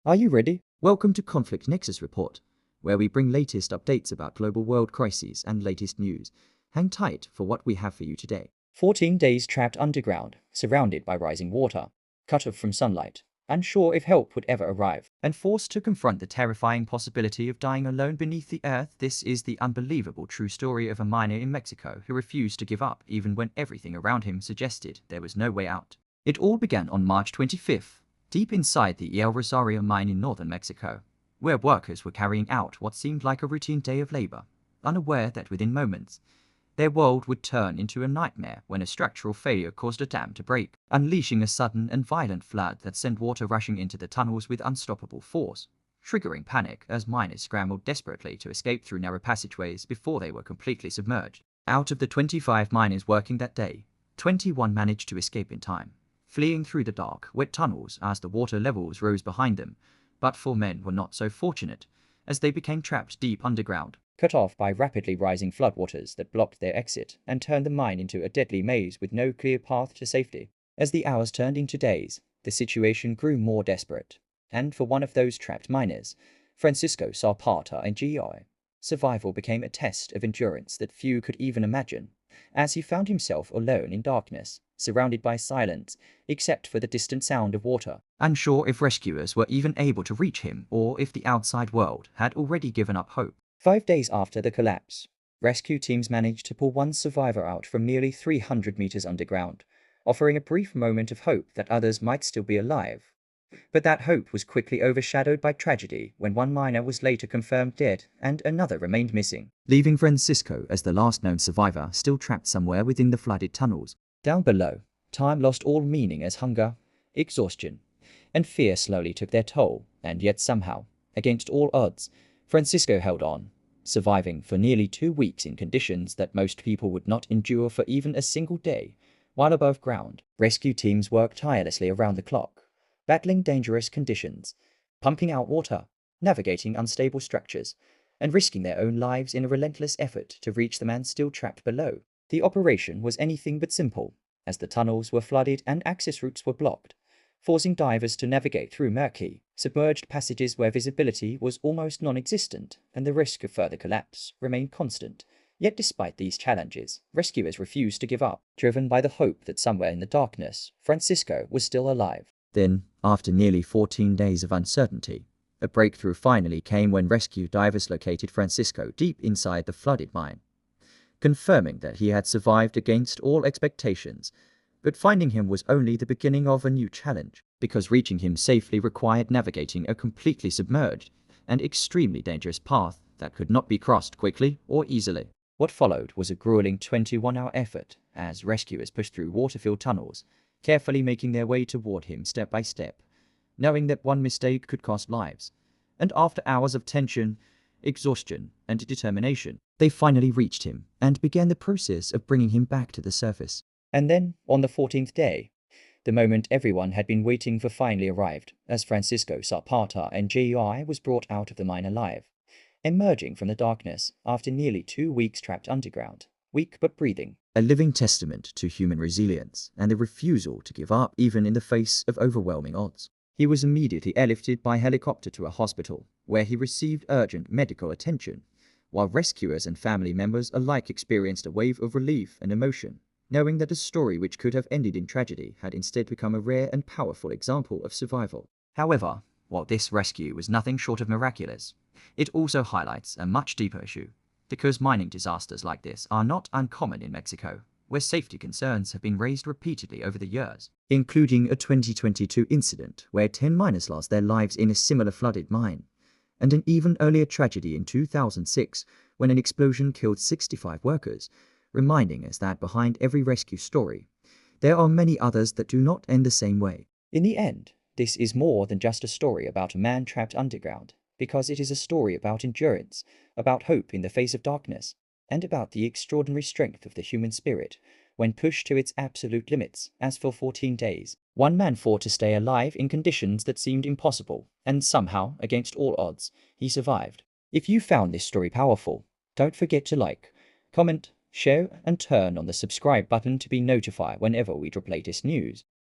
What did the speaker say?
Are you ready? Welcome to Conflict Nexus Report, where we bring latest updates about global world crises and latest news. Hang tight for what we have for you today. 14 days trapped underground, surrounded by rising water, cut off from sunlight, unsure if help would ever arrive, and forced to confront the terrifying possibility of dying alone beneath the earth. This is the unbelievable true story of a miner in Mexico who refused to give up even when everything around him suggested there was no way out. It all began on March 25th. Deep inside the El Rosario mine in northern Mexico, where workers were carrying out what seemed like a routine day of labor, unaware that within moments, their world would turn into a nightmare when a structural failure caused a dam to break, unleashing a sudden and violent flood that sent water rushing into the tunnels with unstoppable force, triggering panic as miners scrambled desperately to escape through narrow passageways before they were completely submerged. Out of the 25 miners working that day, 21 managed to escape in time, fleeing through the dark, wet tunnels as the water levels rose behind them, but 4 men were not so fortunate, as they became trapped deep underground, cut off by rapidly rising floodwaters that blocked their exit and turned the mine into a deadly maze with no clear path to safety. As the hours turned into days, the situation grew more desperate, and for one of those trapped miners, Francisco Zapata and GI, survival became a test of endurance that few could even imagine, as he found himself alone in darkness, surrounded by silence, except for the distant sound of water, unsure if rescuers were even able to reach him or if the outside world had already given up hope. 5 days after the collapse, rescue teams managed to pull one survivor out from nearly 300 meters underground, offering a brief moment of hope that others might still be alive. But that hope was quickly overshadowed by tragedy when one miner was later confirmed dead and another remained missing, leaving Francisco as the last known survivor still trapped somewhere within the flooded tunnels. Down below, time lost all meaning as hunger, exhaustion, and fear slowly took their toll, and yet somehow, against all odds, Francisco held on, surviving for nearly 2 weeks in conditions that most people would not endure for even a single day. While above ground, rescue teams worked tirelessly around the clock, battling dangerous conditions, pumping out water, navigating unstable structures, and risking their own lives in a relentless effort to reach the man still trapped below. The operation was anything but simple, as the tunnels were flooded and access routes were blocked, forcing divers to navigate through murky, submerged passages where visibility was almost non-existent and the risk of further collapse remained constant. Yet despite these challenges, rescuers refused to give up, driven by the hope that somewhere in the darkness, Francisco was still alive. Then, after nearly 14 days of uncertainty, a breakthrough finally came when rescue divers located Francisco deep inside the flooded mine, confirming that he had survived against all expectations. But finding him was only the beginning of a new challenge, because reaching him safely required navigating a completely submerged and extremely dangerous path that could not be crossed quickly or easily. What followed was a grueling 21-hour effort as rescuers pushed through water-filled tunnels, carefully making their way toward him step by step, knowing that one mistake could cost lives. And after hours of tension, exhaustion, and determination, they finally reached him and began the process of bringing him back to the surface. And then, on the 14th day, the moment everyone had been waiting for finally arrived, as Francisco Zapata and GI was brought out of the mine alive, emerging from the darkness after nearly 2 weeks trapped underground, weak but breathing. A living testament to human resilience and the refusal to give up even in the face of overwhelming odds. He was immediately airlifted by helicopter to a hospital, where he received urgent medical attention, while rescuers and family members alike experienced a wave of relief and emotion, knowing that a story which could have ended in tragedy had instead become a rare and powerful example of survival. However, while this rescue was nothing short of miraculous, it also highlights a much deeper issue, because mining disasters like this are not uncommon in Mexico, where safety concerns have been raised repeatedly over the years, including a 2022 incident where 10 miners lost their lives in a similar flooded mine, and an even earlier tragedy in 2006 when an explosion killed 65 workers, reminding us that behind every rescue story, there are many others that do not end the same way. In the end, this is more than just a story about a man trapped underground, because it is a story about endurance, about hope in the face of darkness, and about the extraordinary strength of the human spirit when pushed to its absolute limits. As for 14 days, one man fought to stay alive in conditions that seemed impossible, and somehow, against all odds, he survived. If you found this story powerful, don't forget to like, comment, share, and turn on the subscribe button to be notified whenever we drop latest news.